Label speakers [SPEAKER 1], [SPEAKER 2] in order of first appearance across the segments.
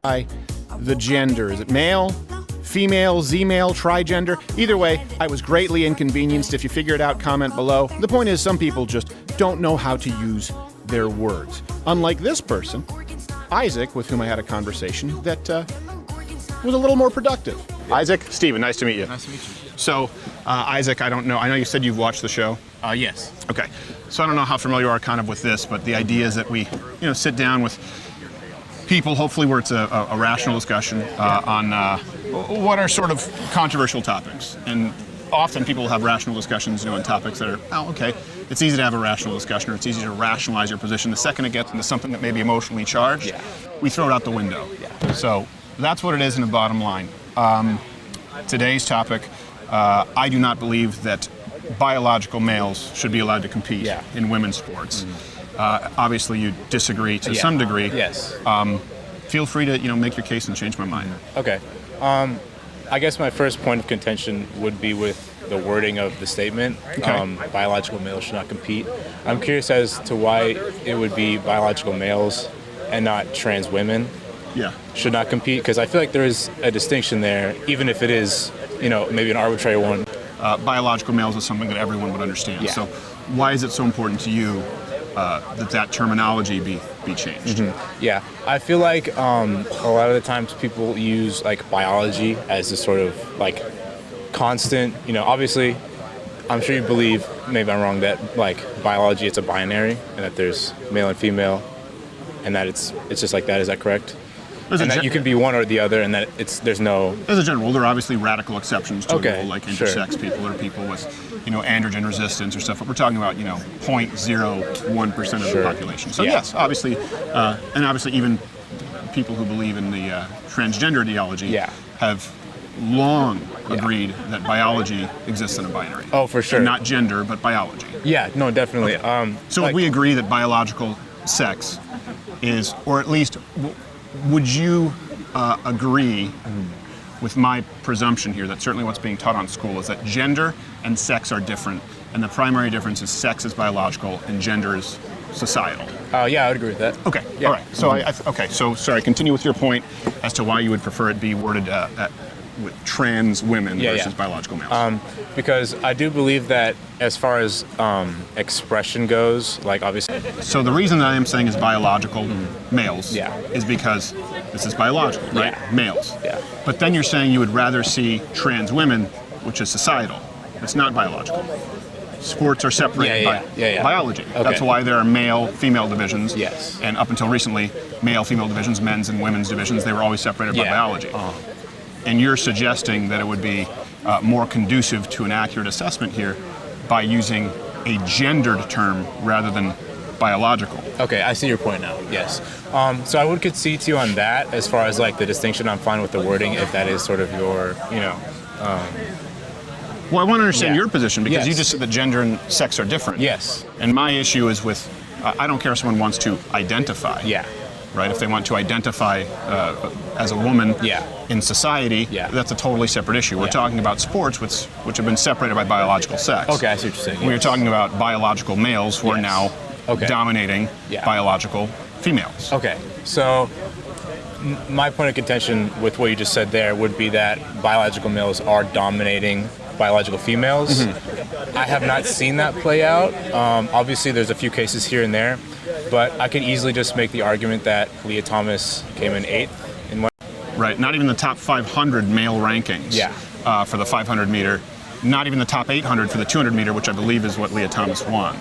[SPEAKER 1] the gender. Is it male, female, Z-male, trigender? Either way, I was greatly inconvenienced. If you figure it out, comment below. The point is, some people just don't know how to use their words. Unlike this person, Isaac, with whom I had a conversation that was a little more productive. Isaac, Steven, nice to meet you.
[SPEAKER 2] Nice to meet you.
[SPEAKER 1] So, Isaac, I don't know. I know you said you've watched the show.
[SPEAKER 2] Yes.
[SPEAKER 1] Okay. So I don't know how familiar you are kind of with this, but the idea is that we, sit down with people, hopefully where it's a rational discussion on what are sort of controversial topics. And often people have rational discussions, on topics that are, okay, it's easy to have a rational discussion, or it's easy to rationalize your position. The second it gets into something that may be emotionally charged, we throw it out the window. Yeah. So that's what it is in the bottom line. Today's topic, I do not believe that biological males should be allowed to compete in women's sports. Obviously, you disagree to some degree.
[SPEAKER 2] Yes.
[SPEAKER 1] Feel free to make your case and change my mind.
[SPEAKER 2] Okay. I guess my first point of contention would be with the wording of the statement.
[SPEAKER 1] Okay.
[SPEAKER 2] Biological males should not compete. I'm curious as to why it would be biological males and not trans women should not compete, because I feel like there is a distinction there, even if it is, maybe an arbitrary one.
[SPEAKER 1] Biological males is something that everyone would understand.
[SPEAKER 2] Yeah.
[SPEAKER 1] So why is it so important to you that terminology be changed?
[SPEAKER 2] Mm-hmm. Yeah, I feel like a lot of the times people use biology as a sort of constant, obviously I'm sure you believe, maybe I'm wrong, that biology, it's a binary and that there's male and female and that it's just like that. Is that correct? And that you can be one or the other, and that there's no...
[SPEAKER 1] As a general, there are obviously radical exceptions to the rule, like intersex
[SPEAKER 2] sure.
[SPEAKER 1] people or people with, androgen resistance or stuff. But we're talking about, 0.01% of the population. So yes, obviously, and obviously even people who believe in the transgender ideology have long agreed that biology exists in a binary.
[SPEAKER 2] Oh, for sure.
[SPEAKER 1] And not gender, but biology.
[SPEAKER 2] Yeah, no, definitely.
[SPEAKER 1] Okay. So we agree that biological sex is, or at least... Would you agree with my presumption here that certainly what's being taught on school is that gender and sex are different, and the primary difference is sex is biological and gender is societal?
[SPEAKER 2] Yeah, I would agree with that.
[SPEAKER 1] Okay,
[SPEAKER 2] yeah.
[SPEAKER 1] All right. So so sorry, continue with your point as to why you would prefer it be worded with trans women versus biological males.
[SPEAKER 2] Because I do believe that as far as expression goes, obviously...
[SPEAKER 1] So the reason that I am saying is biological males is because this is biological, right?
[SPEAKER 2] Yeah.
[SPEAKER 1] Males.
[SPEAKER 2] Yeah.
[SPEAKER 1] But then you're saying you would rather see trans women, which is societal. It's not biological. Sports are separated by biology.
[SPEAKER 2] Okay.
[SPEAKER 1] That's why there are male-female divisions.
[SPEAKER 2] Yes.
[SPEAKER 1] And up until recently, male-female divisions, men's and women's divisions, they were always separated by biology. And you're suggesting that it would be more conducive to an accurate assessment here by using a gendered term rather than biological.
[SPEAKER 2] Okay, I see your point now, yes. So I would concede to you on that as far as the distinction. I'm fine with the wording if that is sort of your,
[SPEAKER 1] Well, I want to understand your position because you just said that gender and sex are different.
[SPEAKER 2] Yes.
[SPEAKER 1] And my issue is with, I don't care if someone wants to identify.
[SPEAKER 2] Yeah.
[SPEAKER 1] Right? If they want to identify as a woman in society, that's a totally separate issue. We're talking about sports which have been separated by biological sex.
[SPEAKER 2] Okay, I see what you're saying.
[SPEAKER 1] We're talking about biological males who are now dominating biological females.
[SPEAKER 2] Okay, so my point of contention with what you just said there would be that biological males are dominating biological females. I have not seen that play out. Obviously, there's a few cases here and there, but I could easily just make the argument that Leah Thomas came in 8th in one.
[SPEAKER 1] Right, not even the top 500 male rankings for the 500 meter, not even the top 800 for the 200 meter, which I believe is what Leah Thomas won.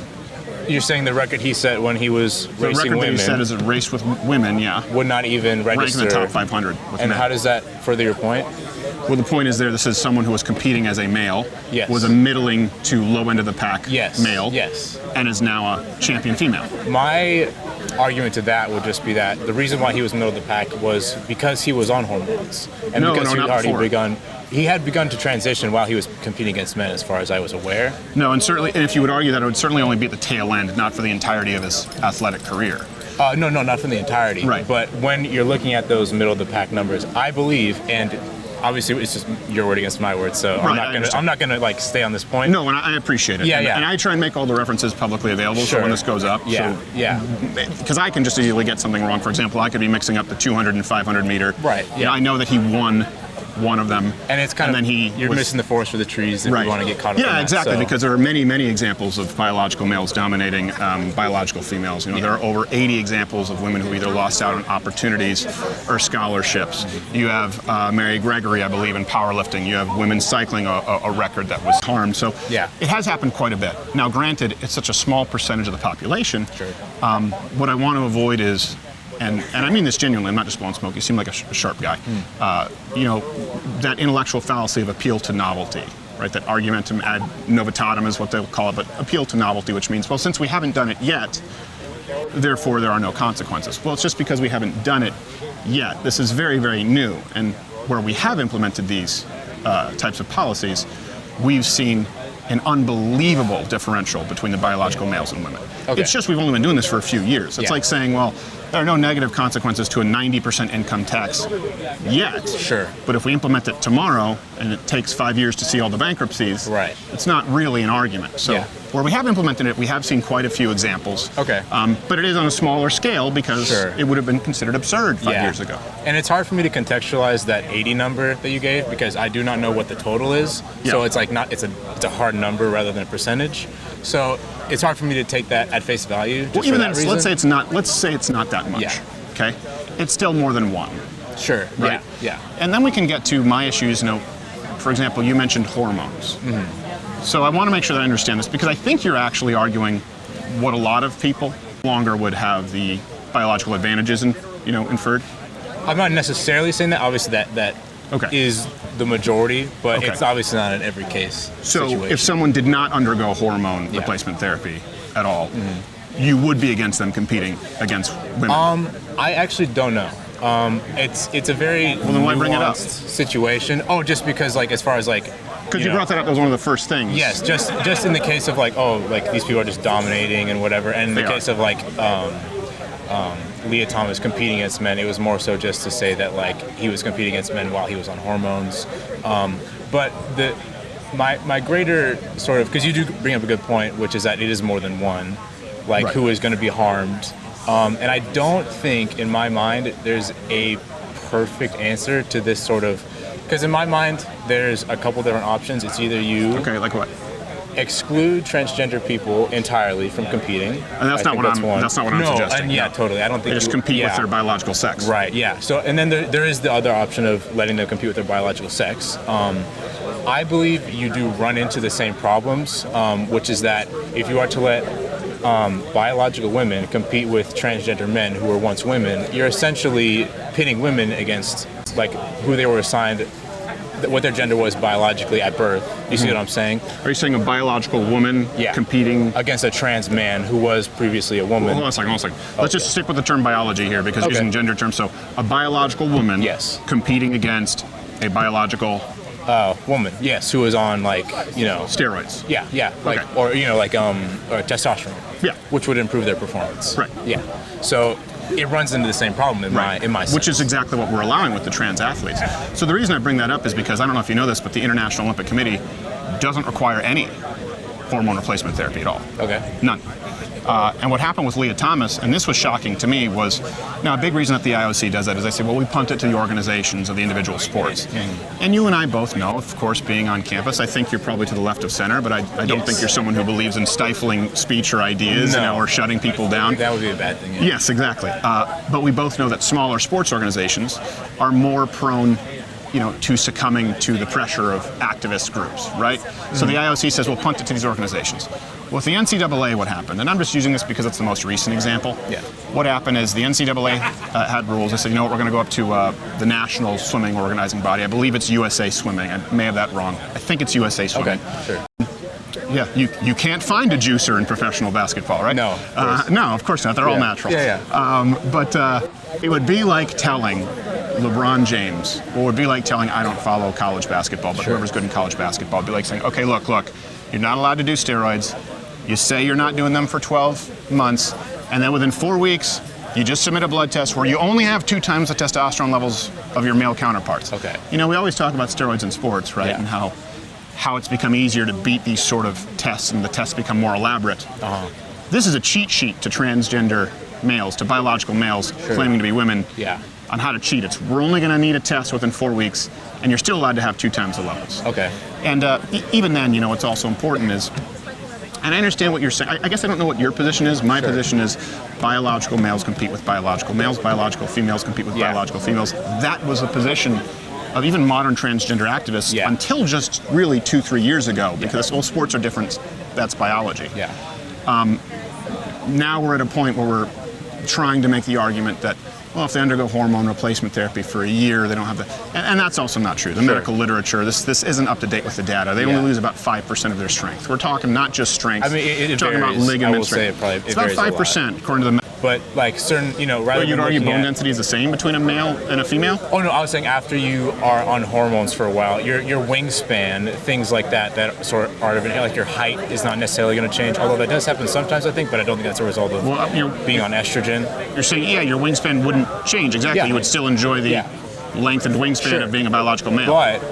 [SPEAKER 2] You're saying the record he set when he was racing women... The record that he set is a race with women, would not even register...
[SPEAKER 1] Rank in the top 500 with
[SPEAKER 2] and
[SPEAKER 1] men.
[SPEAKER 2] How does that further your point?
[SPEAKER 1] Well, the point is this is someone who was competing as a male, was a middling to low end of the pack male, and is now a champion female.
[SPEAKER 2] My argument to that would just be that the reason why he was middle of the pack was because he was on hormones. And because he had begun to transition while he was competing against men, as far as I was aware.
[SPEAKER 1] No, and certainly, and if you would argue that, it would certainly only be at the tail end, not for the entirety of his athletic career.
[SPEAKER 2] No, not for the entirety.
[SPEAKER 1] Right.
[SPEAKER 2] But when you're looking at those middle of the pack numbers, I believe, and obviously it's just your word against my word, so
[SPEAKER 1] Right,
[SPEAKER 2] I'm not gonna like stay on this point.
[SPEAKER 1] No, and I appreciate it.
[SPEAKER 2] Yeah,
[SPEAKER 1] and,
[SPEAKER 2] yeah.
[SPEAKER 1] and I try and make all the references publicly available
[SPEAKER 2] Sure.
[SPEAKER 1] so when this goes up.
[SPEAKER 2] Yeah, yeah.
[SPEAKER 1] Because I can just easily get something wrong. For example, I could be mixing up the 200 and 500 meter.
[SPEAKER 2] Right,
[SPEAKER 1] And
[SPEAKER 2] yeah.
[SPEAKER 1] I know that he won one of them.
[SPEAKER 2] And it's you're missing the forest for the trees if you want to get caught up in
[SPEAKER 1] Yeah,
[SPEAKER 2] that,
[SPEAKER 1] exactly,
[SPEAKER 2] so.
[SPEAKER 1] because there are many, many examples of biological males dominating biological females. You know, there are over 80 examples of women who either lost out on opportunities or scholarships. You have Mary Gregory, I believe, in powerlifting. You have women cycling a record that was harmed. So
[SPEAKER 2] Yeah.
[SPEAKER 1] it has happened quite a bit. Now, granted, it's such a small percentage of the population.
[SPEAKER 2] Sure.
[SPEAKER 1] What I want to avoid is, and I mean this genuinely, I'm not just blowing smoke, you seem like a sharp guy, you know, that intellectual fallacy of appeal to novelty, right? That argumentum ad novitatem is what they'll call it, but appeal to novelty, which means, well, since we haven't done it yet, therefore there are no consequences. Well, it's just because we haven't done it yet. This is very, very new, and where we have implemented these types of policies, we've seen an unbelievable differential between the biological males and women.
[SPEAKER 2] Okay.
[SPEAKER 1] It's just we've only been doing this for a few years. It's
[SPEAKER 2] Yeah.
[SPEAKER 1] like saying, well, there are no negative consequences to a 90% income tax yet.
[SPEAKER 2] Sure.
[SPEAKER 1] But if we implement it tomorrow and it takes 5 years to see all the bankruptcies,
[SPEAKER 2] Right.
[SPEAKER 1] it's not really an argument. So
[SPEAKER 2] Yeah.
[SPEAKER 1] where we have implemented it, we have seen quite a few examples.
[SPEAKER 2] Okay.
[SPEAKER 1] But it is on a smaller scale because
[SPEAKER 2] Sure.
[SPEAKER 1] it would have been considered absurd 5 years ago.
[SPEAKER 2] And it's hard for me to contextualize that 80 number that you gave because I do not know what the total is.
[SPEAKER 1] Yeah.
[SPEAKER 2] So it's like it's a hard number rather than a percentage. So it's hard for me to take that at face value. Just
[SPEAKER 1] Well,
[SPEAKER 2] for
[SPEAKER 1] even
[SPEAKER 2] that
[SPEAKER 1] then,
[SPEAKER 2] reason.
[SPEAKER 1] let's say it's not that much.
[SPEAKER 2] Yeah.
[SPEAKER 1] Okay, it's still more than one.
[SPEAKER 2] Sure.
[SPEAKER 1] Right?
[SPEAKER 2] Yeah.
[SPEAKER 1] And then we can get to my issues. You know, for example, you mentioned hormones. So I want to make sure that I understand this because I think you're actually arguing what a lot of people longer would have the biological advantages inferred.
[SPEAKER 2] I'm not necessarily saying that. Obviously, that
[SPEAKER 1] Okay.
[SPEAKER 2] is the majority, but
[SPEAKER 1] Okay.
[SPEAKER 2] it's obviously not in every case.
[SPEAKER 1] So
[SPEAKER 2] situation.
[SPEAKER 1] if someone did not undergo hormone replacement therapy at all, you would be against them competing against women.
[SPEAKER 2] I actually don't know. It's a very
[SPEAKER 1] then why bring it up?
[SPEAKER 2] nuanced situation. Oh, just because as far as
[SPEAKER 1] Because you brought that up as one of the first things.
[SPEAKER 2] Yes, just in the case of these people are just dominating and whatever, and in the
[SPEAKER 1] They are.
[SPEAKER 2] case of Leah Thomas competing against men, it was more so just to say that he was competing against men while he was on hormones. But my greater sort of, because you do bring up a good point, which is that it is more than one,
[SPEAKER 1] Right.
[SPEAKER 2] who is going to be harmed. And I don't think, in my mind, there's a perfect answer to this sort of, because in my mind, there's a couple different options. It's either you
[SPEAKER 1] Okay, like what?
[SPEAKER 2] exclude transgender people entirely from competing.
[SPEAKER 1] And that's not what I'm suggesting.
[SPEAKER 2] And yeah,
[SPEAKER 1] No.
[SPEAKER 2] totally. I don't think
[SPEAKER 1] They just compete with
[SPEAKER 2] yeah.
[SPEAKER 1] their biological sex.
[SPEAKER 2] Right. Yeah. So, and then there is the other option of letting them compete with their biological sex. I believe you do run into the same problems, which is that if you are to let biological women compete with transgender men who were once women, you're essentially pitting women against who they were assigned, what their gender was biologically at birth. You see what I'm saying?
[SPEAKER 1] Are you saying a biological woman competing
[SPEAKER 2] against a trans man who was previously a woman?
[SPEAKER 1] Hold on a second. Let's just stick with the term biology here because using gender terms. So a biological woman competing against a biological
[SPEAKER 2] woman, yes, who was on
[SPEAKER 1] steroids.
[SPEAKER 2] Yeah, or testosterone.
[SPEAKER 1] Yeah.
[SPEAKER 2] Which would improve their performance.
[SPEAKER 1] Right.
[SPEAKER 2] Yeah. So it runs into the same problem in my sense.
[SPEAKER 1] Which is exactly what we're allowing with the trans athletes. So the reason I bring that up is because I don't know if you know this, but the International Olympic Committee doesn't require any hormone replacement therapy at all.
[SPEAKER 2] Okay.
[SPEAKER 1] None. And what happened with Leah Thomas, and this was shocking to me, was now a big reason that the IOC does that is they say, well, we punt it to the organizations of the individual sports. And you and I both know, of course, being on campus, I think you're probably to the left of center, but I don't think you're someone who believes in stifling speech or ideas or shutting people down.
[SPEAKER 2] That would be a bad thing. Yeah.
[SPEAKER 1] Yes, exactly. But we both know that smaller sports organizations are more prone to succumbing to the pressure of activist groups, right? So the IOC says, well, punt it to these organizations. Well, with the NCAA, what happened, and I'm just using this because it's the most recent example.
[SPEAKER 2] Yeah.
[SPEAKER 1] What happened is the NCAA had rules. They said, you know what, we're going to go up to the national swimming organizing body. I believe it's USA Swimming. I may have that wrong. I think it's USA Swimming.
[SPEAKER 2] Okay, sure.
[SPEAKER 1] Yeah, you can't find a juicer in professional basketball, right?
[SPEAKER 2] No,
[SPEAKER 1] no, of course not. They're all natural.
[SPEAKER 2] Yeah.
[SPEAKER 1] But it would be like telling LeBron James, or it would be like telling, I don't follow college basketball, but whoever's good in college basketball, it'd be like saying, okay, look, you're not allowed to do steroids. You say you're not doing them for 12 months, and then within 4 weeks, You just submit a blood test where you only have 2 times the testosterone levels of your male counterparts.
[SPEAKER 2] Okay.
[SPEAKER 1] You know, we always talk about steroids in sports, right?
[SPEAKER 2] Yeah.
[SPEAKER 1] And how it's become easier to beat these sort of tests and the tests become more elaborate. This is a cheat sheet to transgender males, to biological males claiming to be women.
[SPEAKER 2] Yeah.
[SPEAKER 1] On how to cheat. We're only going to need a test within 4 weeks, and you're still allowed to have 2 times the levels.
[SPEAKER 2] Okay.
[SPEAKER 1] And even then, you know, what's also important is, and I understand what you're saying. I guess I don't know what your position is. My position is biological males compete with biological males. Biological females compete with biological females. That was a position of even modern transgender activists until just really 2-3 years ago, because all sports are different. That's biology.
[SPEAKER 2] Yeah.
[SPEAKER 1] Now we're at a point where we're trying to make the argument that, well, if they undergo hormone replacement therapy for a year, they don't have the, and that's also not true. The medical literature, this isn't up to date with the data. They only lose about 5% of their strength. We're talking not just strength.
[SPEAKER 2] I mean, it
[SPEAKER 1] we're talking
[SPEAKER 2] varies.
[SPEAKER 1] about ligament
[SPEAKER 2] I will
[SPEAKER 1] strength.
[SPEAKER 2] say it
[SPEAKER 1] It's about 5% according to the.
[SPEAKER 2] But like certain, you know, rather
[SPEAKER 1] But you'd
[SPEAKER 2] than
[SPEAKER 1] argue
[SPEAKER 2] looking
[SPEAKER 1] bone
[SPEAKER 2] at-
[SPEAKER 1] density is the same between a male and a female?
[SPEAKER 2] Oh no, I was saying after you are on hormones for a while, your wingspan, things like that sort of are like your height is not necessarily going to change. Although that does happen sometimes, I think, but I don't think that's a result of being on estrogen.
[SPEAKER 1] You're saying, yeah, your wingspan wouldn't change exactly.
[SPEAKER 2] Yeah.
[SPEAKER 1] You would still enjoy the lengthened wingspan of being a biological male.
[SPEAKER 2] But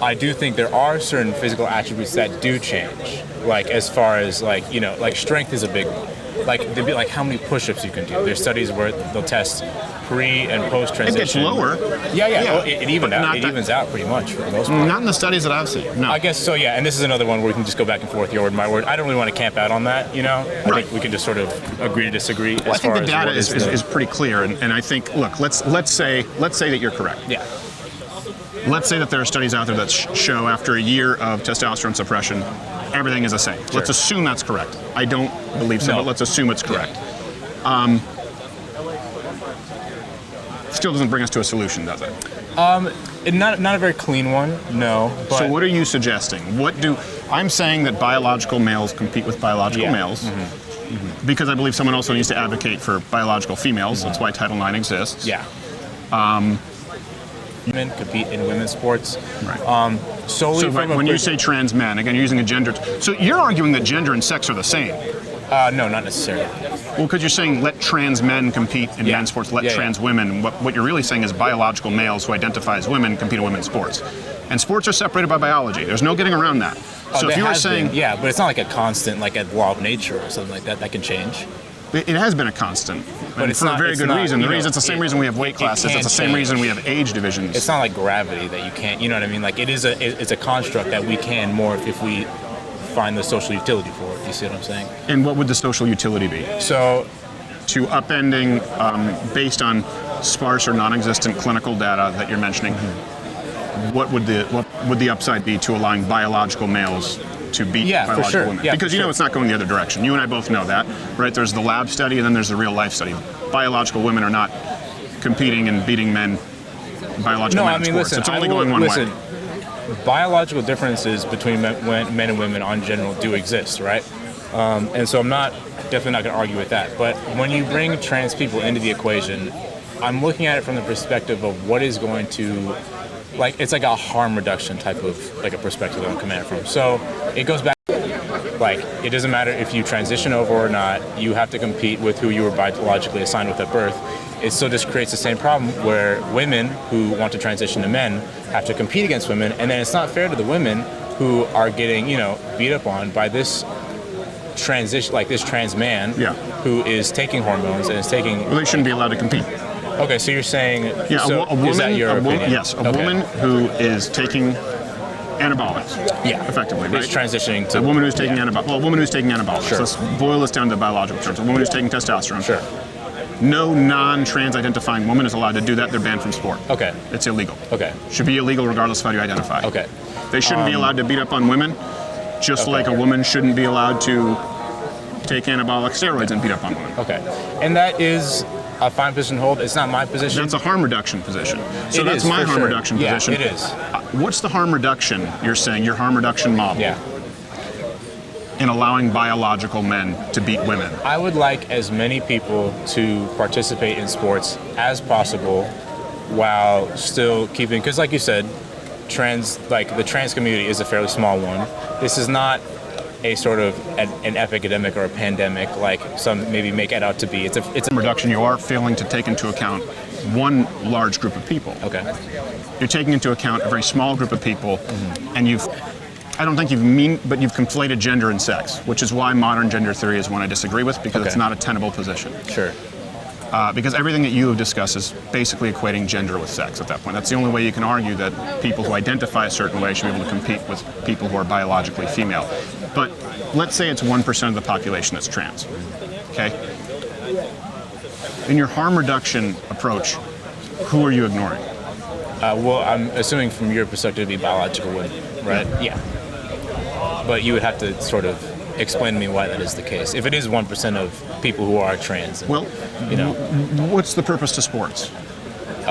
[SPEAKER 2] I do think there are certain physical attributes that do change. Like as far as like, you know, like strength is a big one. Like they'd be like how many push-ups you can do. There's studies where they'll test pre and post transition.
[SPEAKER 1] It gets lower.
[SPEAKER 2] Yeah.
[SPEAKER 1] Yeah.
[SPEAKER 2] Well, it evens out pretty much for the most part.
[SPEAKER 1] Not in the studies that I've seen. No.
[SPEAKER 2] I guess so. Yeah, and this is another one where we can just go back and forth, your word, my word. I don't really want to camp out on that. You know, I think we can just sort of agree to disagree.
[SPEAKER 1] Well, I think the data is pretty clear, and I think let's say that you're correct.
[SPEAKER 2] Yeah.
[SPEAKER 1] Let's say that there are studies out there that show after a year of testosterone suppression, everything is the same. Let's assume that's correct. I don't believe so, but let's assume it's correct. Still doesn't bring us to a solution, does it?
[SPEAKER 2] Not a very clean one, no. But
[SPEAKER 1] so what are you suggesting? I'm saying that biological males compete with biological males, because I believe someone also needs to advocate for biological females. That's why Title IX exists.
[SPEAKER 2] Yeah. Men compete in women's sports.
[SPEAKER 1] Right.
[SPEAKER 2] So
[SPEAKER 1] when you say trans men, again, you're using a gender. So you're arguing that gender and sex are the same.
[SPEAKER 2] No, not necessarily.
[SPEAKER 1] Well, because you're saying let trans men compete in men's sports, let trans women. What you're really saying is biological males who identify as women compete in women's sports. And sports are separated by biology. There's no getting around that. So if you were saying...
[SPEAKER 2] but it's not like a constant, like a law of nature or something like that. That can change.
[SPEAKER 1] It has been a constant,
[SPEAKER 2] but it's
[SPEAKER 1] for
[SPEAKER 2] not,
[SPEAKER 1] a very good reason. It's the same reason we have weight classes. It's the same reason we have age divisions.
[SPEAKER 2] It's not like gravity that you can't. You know what I mean? Like it's a construct that we can morph if we find the social utility for it. You see what I'm saying?
[SPEAKER 1] And what would the social utility be?
[SPEAKER 2] So,
[SPEAKER 1] to upending based on sparse or non-existent clinical data that you're mentioning, what would the upside be to allowing biological males to beat biological women? Because it's not going the other direction. You and I both know that, right? There's the lab study and then there's the real life study. Biological women are not competing and beating men, biological men in sports.
[SPEAKER 2] Listen,
[SPEAKER 1] it's only going one way.
[SPEAKER 2] Biological differences between men and women on general do exist, right? And so I'm definitely not going to argue with that. But when you bring trans people into the equation, I'm looking at it from the perspective of what is going to, it's like a harm reduction type of like a perspective that I'm coming at it from. So it goes back, it doesn't matter if you transition over or not, you have to compete with who you were biologically assigned with at birth. It still just creates the same problem where women who want to transition to men have to compete against women, and then it's not fair to the women who are getting, beat up on by this transition, like this trans man who is taking hormones and is taking...
[SPEAKER 1] Well, they shouldn't be allowed to compete.
[SPEAKER 2] Okay, so you're saying...
[SPEAKER 1] Yeah,
[SPEAKER 2] so
[SPEAKER 1] a woman,
[SPEAKER 2] is that your opinion?
[SPEAKER 1] Yes, a woman who is taking anabolics.
[SPEAKER 2] Yeah.
[SPEAKER 1] Effectively, right?
[SPEAKER 2] Is transitioning to...
[SPEAKER 1] A woman who's taking anabolics. Well, a woman who's taking anabolics.
[SPEAKER 2] Sure.
[SPEAKER 1] Let's boil this down to biological terms. A woman who's taking testosterone.
[SPEAKER 2] Sure.
[SPEAKER 1] No non-trans identifying woman is allowed to do that. They're banned from sport.
[SPEAKER 2] Okay.
[SPEAKER 1] It's illegal.
[SPEAKER 2] Okay.
[SPEAKER 1] Should be illegal regardless of how you identify.
[SPEAKER 2] Okay.
[SPEAKER 1] They shouldn't be allowed to beat up on women, just like a woman shouldn't be allowed to take anabolic steroids and beat up on women.
[SPEAKER 2] Okay. And that is a fine position to hold. It's not my position.
[SPEAKER 1] That's a harm reduction position. So that's my harm reduction position.
[SPEAKER 2] Yeah, it is.
[SPEAKER 1] What's the harm reduction you're saying, your harm reduction model?
[SPEAKER 2] Yeah.
[SPEAKER 1] In allowing biological men to beat women?
[SPEAKER 2] I would like as many people to participate in sports as possible while still keeping, because like you said, the trans community is a fairly small one. This is not a sort of an epidemic or a pandemic like some maybe make it out to be. It's a
[SPEAKER 1] Reduction, you are failing to take into account one large group of people.
[SPEAKER 2] okay.
[SPEAKER 1] You're taking into account a very small group of people, and I don't think but you've conflated gender and sex, which is why modern gender theory is one I disagree with, because it's
[SPEAKER 2] Okay.
[SPEAKER 1] not a tenable position.
[SPEAKER 2] Sure.
[SPEAKER 1] Because everything that you have discussed is basically equating gender with sex at that point. That's the only way you can argue that people who identify a certain way should be able to compete with people who are biologically female. But let's say it's 1% of the population that's trans, okay? In your harm reduction approach, who are you ignoring?
[SPEAKER 2] Well, I'm assuming from your perspective it'd be biological women, right? Yeah. But you would have to sort of explain to me why that is the case. If it is 1% of people who are trans,
[SPEAKER 1] Well,
[SPEAKER 2] you know,
[SPEAKER 1] what's the purpose to sports?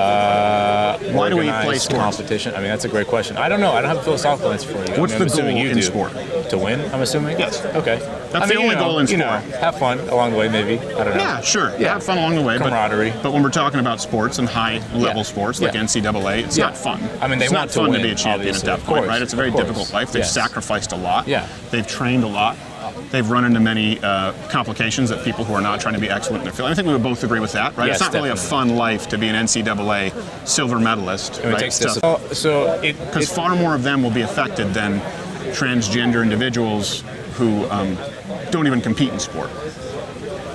[SPEAKER 1] Why do we play
[SPEAKER 2] organized
[SPEAKER 1] sports?
[SPEAKER 2] competition. I mean, that's a great question. I don't know. I don't have a philosophical answer for you.
[SPEAKER 1] What's
[SPEAKER 2] I mean, I'm
[SPEAKER 1] the
[SPEAKER 2] assuming
[SPEAKER 1] goal
[SPEAKER 2] you
[SPEAKER 1] in
[SPEAKER 2] do.
[SPEAKER 1] sport?
[SPEAKER 2] To win, I'm assuming?
[SPEAKER 1] Yes.
[SPEAKER 2] Okay.
[SPEAKER 1] That's the only goal in
[SPEAKER 2] You know,
[SPEAKER 1] sport.
[SPEAKER 2] have fun along the way, maybe. I don't know.
[SPEAKER 1] Yeah, sure.
[SPEAKER 2] Yeah.
[SPEAKER 1] Have fun along the way.
[SPEAKER 2] Camaraderie.
[SPEAKER 1] But when we're talking about sports and high-level
[SPEAKER 2] Yeah.
[SPEAKER 1] sports like
[SPEAKER 2] Yeah.
[SPEAKER 1] NCAA, it's
[SPEAKER 2] Yeah.
[SPEAKER 1] not fun.
[SPEAKER 2] I mean, they
[SPEAKER 1] it's
[SPEAKER 2] want
[SPEAKER 1] not
[SPEAKER 2] to
[SPEAKER 1] fun
[SPEAKER 2] win,
[SPEAKER 1] to be a champion
[SPEAKER 2] obviously.
[SPEAKER 1] at that
[SPEAKER 2] Of
[SPEAKER 1] point,
[SPEAKER 2] course.
[SPEAKER 1] right? It's a very
[SPEAKER 2] Of course.
[SPEAKER 1] difficult life. They've
[SPEAKER 2] Yes.
[SPEAKER 1] sacrificed a lot.
[SPEAKER 2] Yeah.
[SPEAKER 1] They've trained a lot. They've run into many complications that people who are not trying to be excellent in their field. I think we would both agree with that, right?
[SPEAKER 2] Yes,
[SPEAKER 1] it's not really a
[SPEAKER 2] definitely.
[SPEAKER 1] fun life to be an NCAA silver medalist,
[SPEAKER 2] I mean, it
[SPEAKER 1] right?
[SPEAKER 2] takes discipline.
[SPEAKER 1] Because far more of them will be affected than transgender individuals who don't even compete in sport.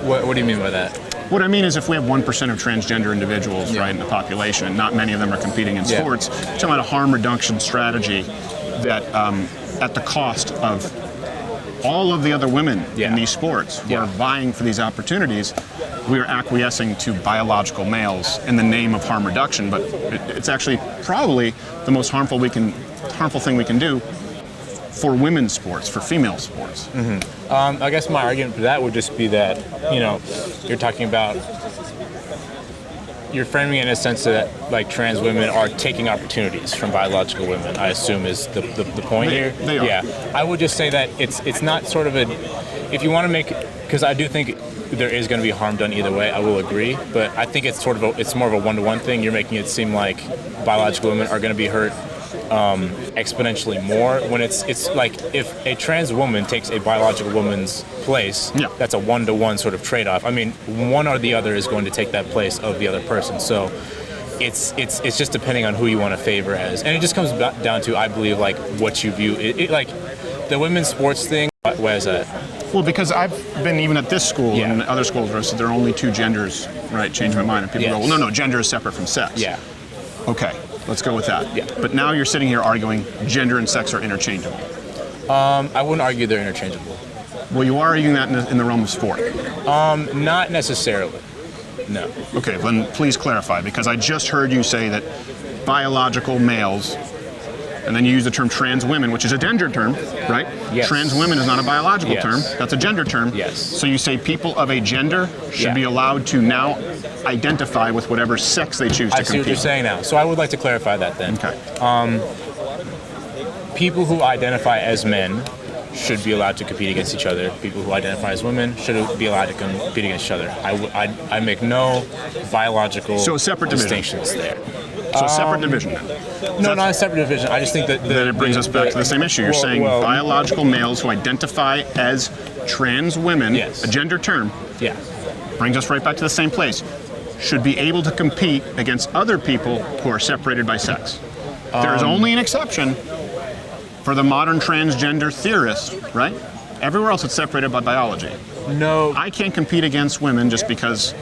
[SPEAKER 2] What do you mean by that?
[SPEAKER 1] What I mean is if we have 1% of transgender individuals right, in the population, and not many of them are competing in
[SPEAKER 2] Yeah.
[SPEAKER 1] sports, we're talking about a harm reduction strategy that at the cost of all of the other women
[SPEAKER 2] Yeah.
[SPEAKER 1] in these sports who
[SPEAKER 2] Yeah.
[SPEAKER 1] are vying for these opportunities, we are acquiescing to biological males in the name of harm reduction, but it's actually probably the most harmful thing we can do for women's sports, for female sports.
[SPEAKER 2] I guess my argument for that would just be that, you know, you're framing it in a sense that like trans women are taking opportunities from biological women, I assume is the point here.
[SPEAKER 1] They are.
[SPEAKER 2] Yeah. I would just say that it's not sort of if you want to make, because I do think there is going to be harm done either way, I will agree, but I think it's it's more of a one-to-one thing. You're making it seem like biological women are going to be hurt exponentially more when it's like if a trans woman takes a biological woman's place,
[SPEAKER 1] Yeah.
[SPEAKER 2] that's a one-to-one sort of trade-off. I mean, one or the other is going to take that place of the other person. So it's just depending on who you want to favor as, and it just comes down to, I believe, like what you view it like the women's sports thing. Where is that?
[SPEAKER 1] Well, because I've been even at this school
[SPEAKER 2] Yeah.
[SPEAKER 1] and other schools where I said there are only two genders, right? Change my mind. And people go,
[SPEAKER 2] Yes.
[SPEAKER 1] well, no, gender is separate from sex.
[SPEAKER 2] Yeah.
[SPEAKER 1] Okay, let's go with that.
[SPEAKER 2] Yeah.
[SPEAKER 1] But now you're sitting here arguing gender and sex are interchangeable.
[SPEAKER 2] I wouldn't argue they're interchangeable.
[SPEAKER 1] Well, you are arguing that in the realm of sport.
[SPEAKER 2] Not necessarily. No.
[SPEAKER 1] Okay, then please clarify, because I just heard you say that biological males, and then you use the term trans women, which is a gender term, right?
[SPEAKER 2] Yes.
[SPEAKER 1] Trans women is not a biological
[SPEAKER 2] Yes.
[SPEAKER 1] term, that's a gender term.
[SPEAKER 2] Yes.
[SPEAKER 1] So you say people of a gender should
[SPEAKER 2] Yeah.
[SPEAKER 1] be allowed to now identify with whatever sex they choose to
[SPEAKER 2] I see
[SPEAKER 1] compete.
[SPEAKER 2] what you're saying now. So I would like to clarify that then.
[SPEAKER 1] Okay.
[SPEAKER 2] People who identify as men should be allowed to compete against each other. People who identify as women should be allowed to compete against each other. I make no biological
[SPEAKER 1] So a separate division.
[SPEAKER 2] distinctions there.
[SPEAKER 1] So a separate division then.
[SPEAKER 2] No, not a separate division. I just think that
[SPEAKER 1] Then it brings us back to the same issue. You're saying
[SPEAKER 2] well,
[SPEAKER 1] biological males who identify as trans women,
[SPEAKER 2] Yes.
[SPEAKER 1] a gender term,
[SPEAKER 2] Yeah.
[SPEAKER 1] brings us right back to the same place, should be able to compete against other people who are separated by sex. There is only an exception for the modern transgender theorists, right? Everywhere else it's separated by biology.
[SPEAKER 2] No.
[SPEAKER 1] I can't compete against women just because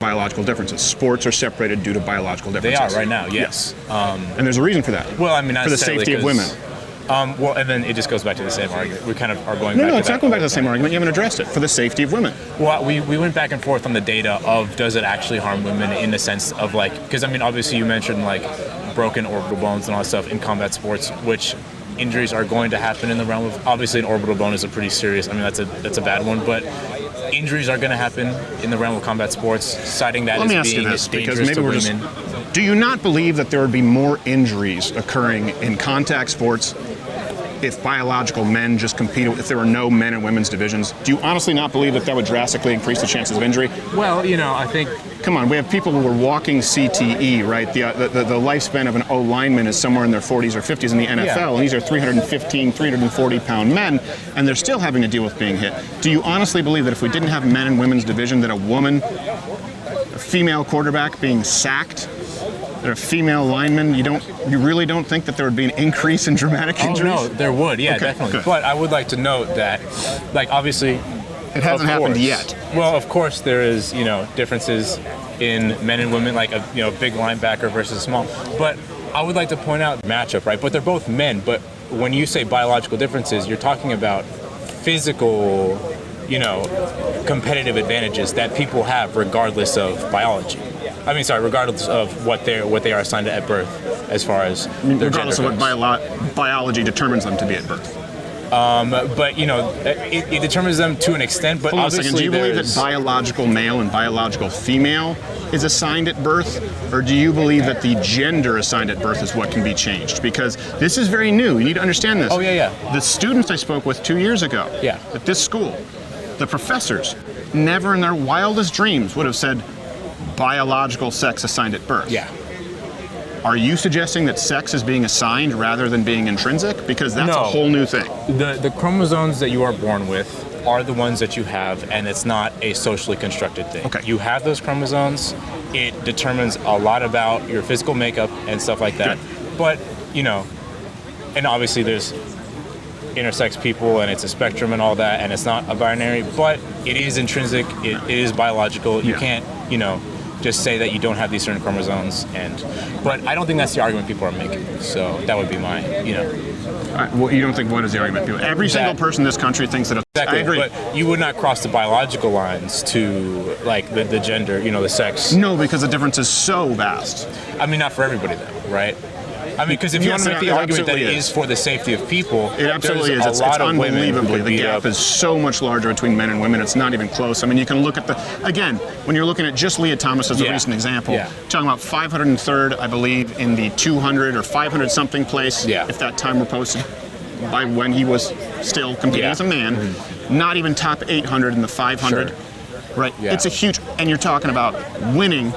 [SPEAKER 1] biological differences. Sports are separated due to biological
[SPEAKER 2] They
[SPEAKER 1] differences.
[SPEAKER 2] are right now, yes.
[SPEAKER 1] And there's a reason for that.
[SPEAKER 2] Well, I mean, not
[SPEAKER 1] for the
[SPEAKER 2] necessarily
[SPEAKER 1] safety of
[SPEAKER 2] 'cause-
[SPEAKER 1] women.
[SPEAKER 2] Well, and then it just goes back to the same argument. We kind of are going
[SPEAKER 1] No,
[SPEAKER 2] back
[SPEAKER 1] no,
[SPEAKER 2] to
[SPEAKER 1] it's
[SPEAKER 2] that
[SPEAKER 1] not going back to
[SPEAKER 2] all
[SPEAKER 1] the same argument. You haven't addressed it. For the safety of women.
[SPEAKER 2] Well, we went back and forth on the data of does it actually harm women in the sense of like, because I mean, obviously you mentioned like broken orbital bones and all that stuff in combat sports, which injuries are going to happen in the realm of, obviously an orbital bone is a pretty serious, I mean, that's a bad one, but injuries are going to happen in the realm of combat sports, citing that
[SPEAKER 1] Let
[SPEAKER 2] as
[SPEAKER 1] me ask
[SPEAKER 2] being
[SPEAKER 1] you this, because
[SPEAKER 2] dangerous
[SPEAKER 1] maybe
[SPEAKER 2] to
[SPEAKER 1] we're
[SPEAKER 2] women.
[SPEAKER 1] just. Do you not believe that there would be more injuries occurring in contact sports if biological men just competed, if there were no men and women's divisions? Do you honestly not believe that that would drastically increase the chances of injury?
[SPEAKER 2] Well, I think.
[SPEAKER 1] Come on, we have people who are walking CTE, right? The lifespan of an O lineman is somewhere in their 40s or 50s in the NFL, and these are 315, 340-pound men, and they're still having to deal with being hit. Do you honestly believe that if we didn't have men and women's division, that a female quarterback being sacked, that a female lineman, you really don't think that there would be an increase in dramatic injuries?
[SPEAKER 2] Oh, no, there would, yeah,
[SPEAKER 1] okay,
[SPEAKER 2] definitely.
[SPEAKER 1] Good.
[SPEAKER 2] But I would like to note that, obviously,
[SPEAKER 1] it hasn't happened yet.
[SPEAKER 2] Well, of course, there is, differences in men and women, like a big linebacker versus a small. But I would like to point out matchup, right? But they're both men. But when you say biological differences, you're talking about physical, competitive advantages that people have regardless of biology. Regardless of what they are assigned at birth, as far as their
[SPEAKER 1] regardless of what biology determines them to be at birth.
[SPEAKER 2] But it determines them to an extent. But
[SPEAKER 1] hold on a second. Do you believe that
[SPEAKER 2] there's
[SPEAKER 1] biological male and biological female is assigned at birth, or do you believe that the gender assigned at birth is what can be changed? Because this is very new. You need to understand this.
[SPEAKER 2] Oh yeah.
[SPEAKER 1] The students I spoke with 2 years ago at this school, the professors, never in their wildest dreams would have said biological sex assigned at birth.
[SPEAKER 2] Yeah.
[SPEAKER 1] Are you suggesting that sex is being assigned rather than being intrinsic? Because that's a whole new thing.
[SPEAKER 2] The chromosomes that you are born with are the ones that you have, and it's not a socially constructed thing.
[SPEAKER 1] Okay.
[SPEAKER 2] You have those chromosomes. It determines a lot about your physical makeup and stuff like that.
[SPEAKER 1] Good.
[SPEAKER 2] But, and obviously there's intersex people, and it's a spectrum and all that, and it's not a binary, but it is intrinsic. It is biological. You can't, just say that you don't have these certain chromosomes, but I don't think that's the argument people are making. So that would be my,
[SPEAKER 1] Well, you don't think what is the argument? Every single person in this country thinks that.
[SPEAKER 2] Exactly,
[SPEAKER 1] I agree.
[SPEAKER 2] but you would not cross the biological lines to the gender, the sex.
[SPEAKER 1] No, because the difference is so vast.
[SPEAKER 2] Not for everybody though, right? Because if you want to make the argument that it is for the safety of people,
[SPEAKER 1] it absolutely is. It's unbelievably. The gap is so much larger between men and women. It's not even close. You can look at when you're looking at just Leah Thomas as a recent example, talking about 503rd, I believe, in the 200 or 500 something place, if that time were posted by when he was still competing as a man, not even top 800 in the 500. Sure. Right? Yeah. It's a huge, and you're talking about winning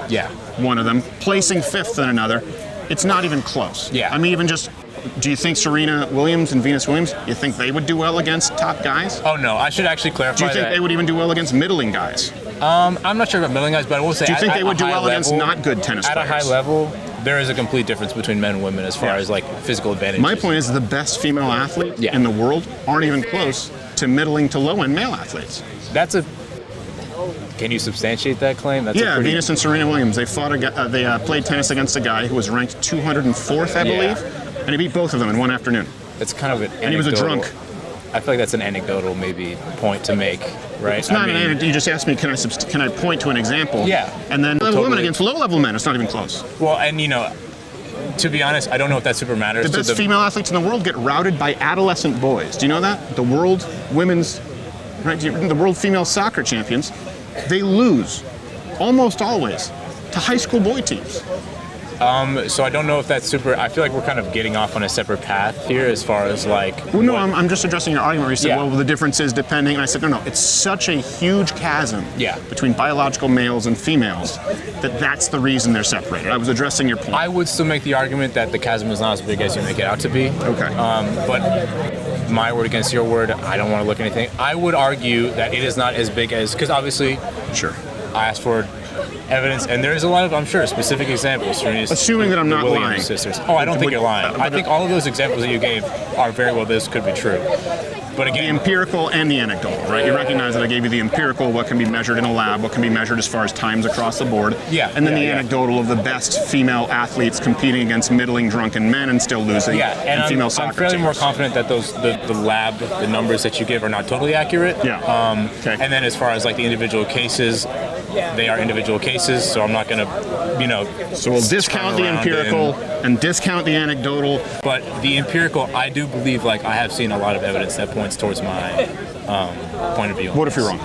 [SPEAKER 1] one of them, placing fifth in another. It's not even close.
[SPEAKER 2] Yeah.
[SPEAKER 1] Even just, do you think Serena Williams and Venus Williams, you think they would do well against top guys?
[SPEAKER 2] Oh, no. I should actually clarify
[SPEAKER 1] that. Do you think they would even do well against middling guys?
[SPEAKER 2] I'm not sure about middling guys, but I will say,
[SPEAKER 1] do you think they would do well against not good tennis players?
[SPEAKER 2] At a high level, there is a complete difference between men and women as far as physical advantages.
[SPEAKER 1] My point is the best female athlete in the world aren't even close to middling to low-end male athletes.
[SPEAKER 2] Can you substantiate that claim?
[SPEAKER 1] Venus and Serena Williams. They fought. They played tennis against a guy who was ranked 204th, I believe, and he beat both of them in one afternoon.
[SPEAKER 2] That's kind of an anecdotal.
[SPEAKER 1] And he was a drunk.
[SPEAKER 2] I feel like that's an anecdotal maybe point to make, right?
[SPEAKER 1] It's not an anecdote. You just asked me, can I point to an example?
[SPEAKER 2] Yeah.
[SPEAKER 1] And then women against low-level men. It's not even close.
[SPEAKER 2] Well, and to be honest, I don't know if that super matters.
[SPEAKER 1] The best female athletes in the world get routed by adolescent boys. Do you know that? The world female soccer champions, they lose almost always to high school boy teams.
[SPEAKER 2] So I don't know if that's super. I feel like we're kind of getting off on a separate path here as far as
[SPEAKER 1] I'm just addressing your argument where you said, well, the difference is depending. And I said, no, it's such a huge chasm between biological males and females that's the reason they're separated. I was addressing your point.
[SPEAKER 2] I would still make the argument that the chasm is not as big as you make it out to be.
[SPEAKER 1] Okay.
[SPEAKER 2] But my word against your word, I don't want to look at anything. I would argue that it is not as big as, because obviously, I asked for evidence, and there is a lot of, I'm sure, specific examples.
[SPEAKER 1] Assuming that I'm not
[SPEAKER 2] Williams
[SPEAKER 1] lying.
[SPEAKER 2] Sisters. Oh, I don't think you're lying. I think all of those examples that you gave are very well, this could be true. But again,
[SPEAKER 1] the empirical and the anecdotal, right? You recognize that I gave you the empirical, what can be measured in a lab, what can be measured as far as times across the board. And then the anecdotal of the best female athletes competing against middling drunken men and still losing.
[SPEAKER 2] And
[SPEAKER 1] female soccer
[SPEAKER 2] I'm fairly
[SPEAKER 1] teams.
[SPEAKER 2] more confident that the lab, the numbers that you give are not totally accurate.
[SPEAKER 1] Okay.
[SPEAKER 2] And then as far as the individual cases, they are individual cases, so I'm not going to,
[SPEAKER 1] So we'll discount the empirical and discount the anecdotal.
[SPEAKER 2] But the empirical, I do believe, I have seen a lot of evidence that points towards my point of view.
[SPEAKER 1] What if you're wrong?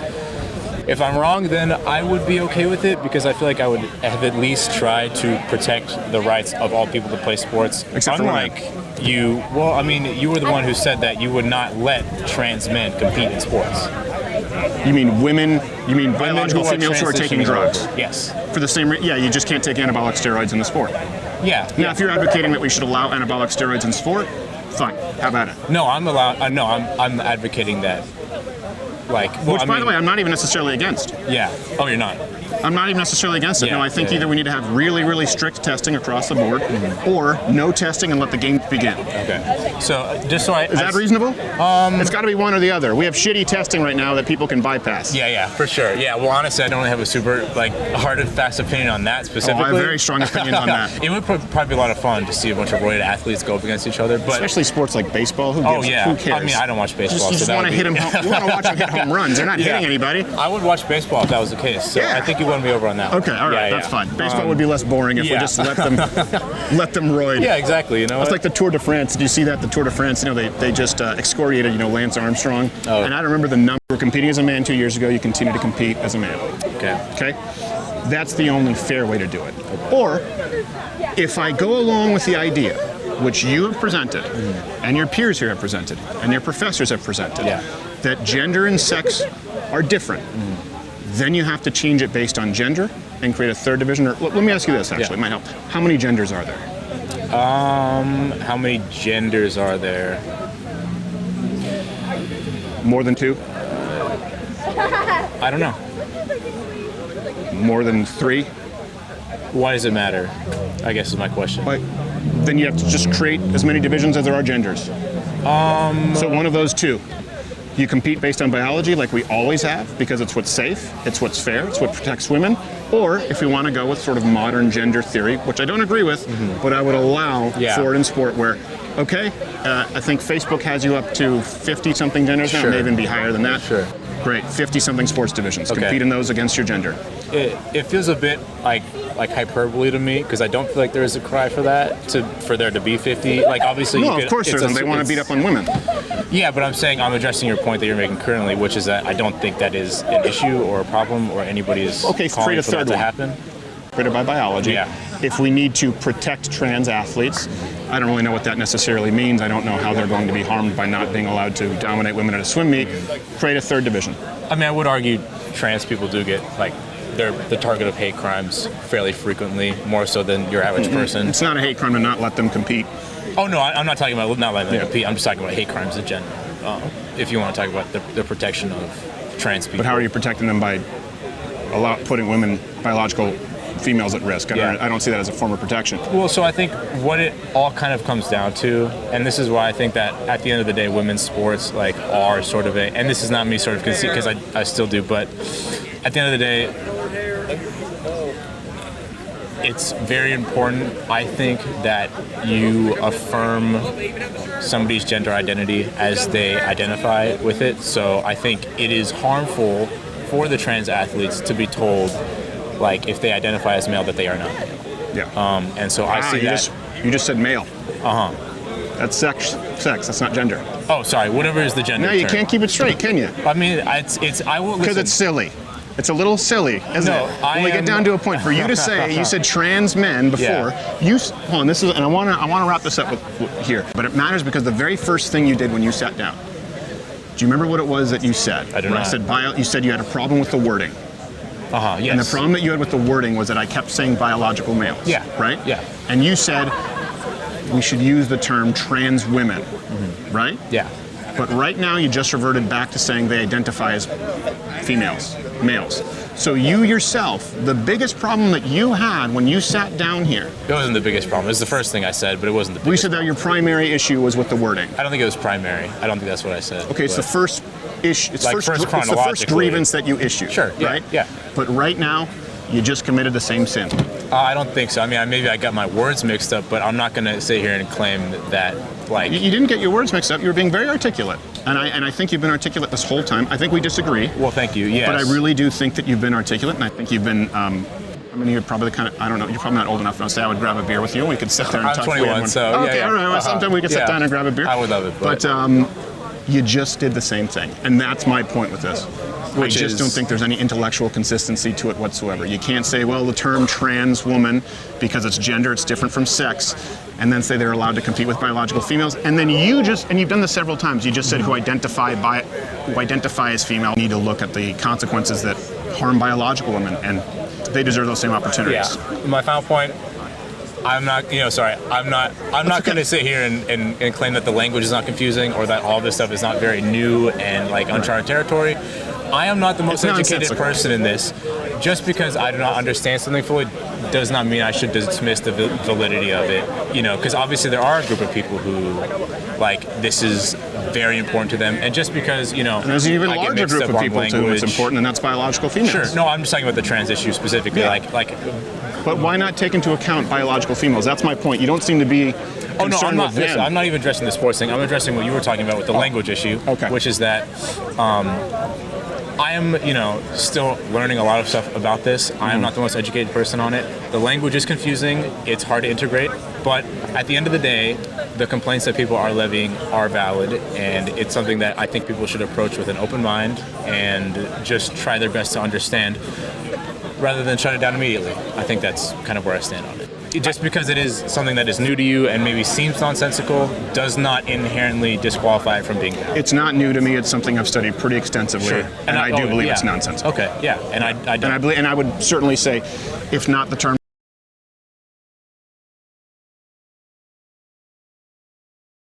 [SPEAKER 2] If I'm wrong, then I would be okay with it because I feel like I would have at least tried to protect the rights of all people to play sports.
[SPEAKER 1] Except for women.
[SPEAKER 2] Unlike you, well, I mean, you were the one who said that you would not let trans men compete in sports.
[SPEAKER 1] You mean women? You mean
[SPEAKER 2] Women
[SPEAKER 1] biological females who are taking
[SPEAKER 2] transitioning
[SPEAKER 1] drugs?
[SPEAKER 2] over. Yes.
[SPEAKER 1] For the same reason, yeah, you just can't take anabolic steroids in the sport.
[SPEAKER 2] Yeah.
[SPEAKER 1] Now, if you're advocating that we should allow anabolic steroids in sport, fine. How about it?
[SPEAKER 2] No, I'm allowed. No, I'm advocating that. Like, well,
[SPEAKER 1] Which,
[SPEAKER 2] I
[SPEAKER 1] by
[SPEAKER 2] mean,
[SPEAKER 1] the way, I'm not even necessarily against.
[SPEAKER 2] yeah. Oh, you're not.
[SPEAKER 1] I'm not even necessarily against it.
[SPEAKER 2] Yeah,
[SPEAKER 1] No, I think
[SPEAKER 2] yeah.
[SPEAKER 1] either we need to have really, really strict testing across the board, or no testing and let the games begin.
[SPEAKER 2] Okay. So just so I
[SPEAKER 1] Is that reasonable? It's got to be one or the other. We have shitty testing right now that people can bypass.
[SPEAKER 2] Yeah, for sure. Yeah, well, honestly, I don't really have a super hard and fast opinion on that specifically.
[SPEAKER 1] Oh, I have very strong opinions on that.
[SPEAKER 2] It would probably be a lot of fun to see a bunch of roided athletes go up against each other, but
[SPEAKER 1] Especially sports like baseball. Who
[SPEAKER 2] oh
[SPEAKER 1] gives,
[SPEAKER 2] yeah,
[SPEAKER 1] who cares?
[SPEAKER 2] I mean, I don't watch baseball.
[SPEAKER 1] You just
[SPEAKER 2] so that
[SPEAKER 1] want to
[SPEAKER 2] would
[SPEAKER 1] hit
[SPEAKER 2] be-
[SPEAKER 1] them. You want to watch them hit home runs. They're not
[SPEAKER 2] Yeah.
[SPEAKER 1] hitting anybody.
[SPEAKER 2] I would watch baseball if that was the case. So
[SPEAKER 1] Yeah.
[SPEAKER 2] I think you won me over on that.
[SPEAKER 1] Okay, all right,
[SPEAKER 2] Yeah,
[SPEAKER 1] that's
[SPEAKER 2] yeah.
[SPEAKER 1] fine. Baseball would be less boring if we
[SPEAKER 2] yeah.
[SPEAKER 1] just let them roid.
[SPEAKER 2] Yeah, exactly. You know,
[SPEAKER 1] It's
[SPEAKER 2] what?
[SPEAKER 1] like the Tour de France. Did you see that? The Tour de France, they just excoriated, Lance Armstrong.
[SPEAKER 2] Oh.
[SPEAKER 1] And I don't remember the number. You were competing as a man 2 years ago. You continue to compete as a man.
[SPEAKER 2] okay.
[SPEAKER 1] Okay? That's the only fair way to do it. Or, if I go along with the idea, which you have presented, and your peers here have presented, and your professors have presented,
[SPEAKER 2] Yeah.
[SPEAKER 1] that gender and sex are different, then you have to change it based on gender and create a third division. Or let me ask you this, actually, it might help. How many genders are there?
[SPEAKER 2] How many genders are there?
[SPEAKER 1] More than 2?
[SPEAKER 2] I don't know.
[SPEAKER 1] More than 3?
[SPEAKER 2] Why does it matter? I guess is my question.
[SPEAKER 1] Like, then you have to just create as many divisions as there are genders. So one of those 2. You compete based on biology like we always have because it's what's safe, it's what's fair, it's what protects women. Or if we want to go with sort of modern gender theory, which I don't agree with, but I would allow
[SPEAKER 2] Yeah.
[SPEAKER 1] for it in sport where, okay, I think Facebook has you up to 50-something genders now, it
[SPEAKER 2] Sure.
[SPEAKER 1] may even be higher than that.
[SPEAKER 2] Sure.
[SPEAKER 1] Great, 50-something sports divisions.
[SPEAKER 2] Okay.
[SPEAKER 1] Compete in those against your gender.
[SPEAKER 2] It feels a bit like hyperbole to me because I don't feel like there is a cry for that for there to be 50. Like obviously,
[SPEAKER 1] No,
[SPEAKER 2] you
[SPEAKER 1] of
[SPEAKER 2] could,
[SPEAKER 1] course
[SPEAKER 2] it's
[SPEAKER 1] there isn't. They want to
[SPEAKER 2] it's-
[SPEAKER 1] beat up on women.
[SPEAKER 2] Yeah, but I'm addressing your point that you're making currently, which is that I don't think that is an issue or a problem or anybody is
[SPEAKER 1] Okay,
[SPEAKER 2] calling
[SPEAKER 1] create a
[SPEAKER 2] for that
[SPEAKER 1] third
[SPEAKER 2] to
[SPEAKER 1] one.
[SPEAKER 2] happen.
[SPEAKER 1] Created by biology.
[SPEAKER 2] Yeah.
[SPEAKER 1] If we need to protect trans athletes, I don't really know what that necessarily means. I don't know how they're going to be harmed by not being allowed to dominate women at a swim meet. Create a third division.
[SPEAKER 2] I mean, I would argue trans people do get they're the target of hate crimes fairly frequently, more so than your average person.
[SPEAKER 1] It's not a hate crime to not let them compete.
[SPEAKER 2] Oh no, I'm not talking about not letting them
[SPEAKER 1] Yeah.
[SPEAKER 2] compete. I'm just talking about hate crimes in general. If you want to talk about the protection of trans people.
[SPEAKER 1] But how are you protecting them by putting women, biological females at risk?
[SPEAKER 2] Yeah.
[SPEAKER 1] I don't see that as a form of protection.
[SPEAKER 2] Well, so I think what it all kind of comes down to, and this is why I think that at the end of the day, women's sports are sort of and this is not me sort of conceit because I still do, but at the end of the day, it's very important, I think, that you affirm somebody's gender identity as they identify with it. So I think it is harmful for the trans athletes to be told, if they identify as male, that they are not male.
[SPEAKER 1] Yeah.
[SPEAKER 2] And so I see that.
[SPEAKER 1] You just said male.
[SPEAKER 2] Uh huh.
[SPEAKER 1] That's sex. That's not gender.
[SPEAKER 2] Oh, sorry. Whatever is the gender.
[SPEAKER 1] No, you
[SPEAKER 2] term.
[SPEAKER 1] can't keep it straight, can you?
[SPEAKER 2] I mean, it's I will
[SPEAKER 1] Because
[SPEAKER 2] listen.
[SPEAKER 1] it's silly. It's a little silly, isn't
[SPEAKER 2] No,
[SPEAKER 1] it?
[SPEAKER 2] I
[SPEAKER 1] When we get
[SPEAKER 2] am-
[SPEAKER 1] down to a point for you to say, you said trans men before. Hold on, this is, and I want to wrap this up with here. But it matters because the very first thing you did when you sat down. Do you remember what it was that you said?
[SPEAKER 2] I do
[SPEAKER 1] When
[SPEAKER 2] not.
[SPEAKER 1] I said you said you had a problem with the wording.
[SPEAKER 2] Yes.
[SPEAKER 1] And the problem that you had with the wording was that I kept saying biological males.
[SPEAKER 2] Yeah.
[SPEAKER 1] Right?
[SPEAKER 2] Yeah.
[SPEAKER 1] And you said we should use the term trans women. Right?
[SPEAKER 2] Yeah.
[SPEAKER 1] But right now you just reverted back to saying they identify as females, males. So you yourself, the biggest problem that you had when you sat down here,
[SPEAKER 2] It wasn't the biggest problem. It was the first thing I said, but it wasn't the
[SPEAKER 1] we
[SPEAKER 2] biggest.
[SPEAKER 1] said that your primary issue was with the wording.
[SPEAKER 2] I don't think it was primary. I don't think that's what I said.
[SPEAKER 1] Okay, it's the
[SPEAKER 2] but-
[SPEAKER 1] first issue. It's,
[SPEAKER 2] Like
[SPEAKER 1] it's
[SPEAKER 2] first
[SPEAKER 1] the first
[SPEAKER 2] chronologically.
[SPEAKER 1] grievance that you issued.
[SPEAKER 2] Sure, yeah,
[SPEAKER 1] right?
[SPEAKER 2] yeah.
[SPEAKER 1] But right now, you just committed the same sin.
[SPEAKER 2] I don't think so. I mean, maybe I got my words mixed up, but I'm not going to sit here and claim that
[SPEAKER 1] You didn't get your words mixed up. You were being very articulate, and I think you've been articulate this whole time. I think we disagree.
[SPEAKER 2] Well, thank you. Yes.
[SPEAKER 1] But I really do think that you've been articulate, and I think you've been. You're probably I don't know. You're probably not old enough to say I would grab a beer with you. We could sit there and
[SPEAKER 2] I'm
[SPEAKER 1] talk.
[SPEAKER 2] 21, so yeah,
[SPEAKER 1] okay,
[SPEAKER 2] yeah.
[SPEAKER 1] all right. Well, sometime we could sit
[SPEAKER 2] Yeah.
[SPEAKER 1] down and grab a beer.
[SPEAKER 2] I would love it, but-
[SPEAKER 1] you just did the same thing, and that's my point with this. I just don't think there's any intellectual consistency to it whatsoever. You can't say, well, the term trans woman, because it's gender, it's different from sex, and then say they're allowed to compete with biological females. And then you've done this several times, you just said who identify as female need to look at the consequences that harm biological women, and they deserve those same opportunities.
[SPEAKER 2] Yeah. My final point, I'm not going to sit here and claim that the language is not confusing or that all this stuff is not very new and like uncharted territory. I am not the most educated person in this. Just because I do not understand something fully does not mean I should dismiss the validity of it. Because obviously there are a group of people who, like, this is very important to them. And just because,
[SPEAKER 1] and there's an even larger group of people to whom it's important, and that's biological females.
[SPEAKER 2] Sure. No, I'm just talking about the trans issue specifically.
[SPEAKER 1] Yeah. But why not take into account biological females? That's my point. You don't seem to be concerned with them.
[SPEAKER 2] Listen, I'm not even addressing the sports thing. I'm addressing what you were talking about with the language issue, which is that I am, still learning a lot of stuff about this. I am not the most educated person on it. The language is confusing. It's hard to integrate. But at the end of the day, the complaints that people are levying are valid, and it's something that I think people should approach with an open mind and just try their best to understand, rather than shut it down immediately. I think that's kind of where I stand on it. Just because it is something that is new to you and maybe seems nonsensical does not inherently disqualify it from being new.
[SPEAKER 1] It's not new to me. It's something I've studied pretty extensively,
[SPEAKER 2] sure.
[SPEAKER 1] and I do believe it's nonsensical.
[SPEAKER 2] Okay, yeah, and I
[SPEAKER 1] and I would certainly say, if not the term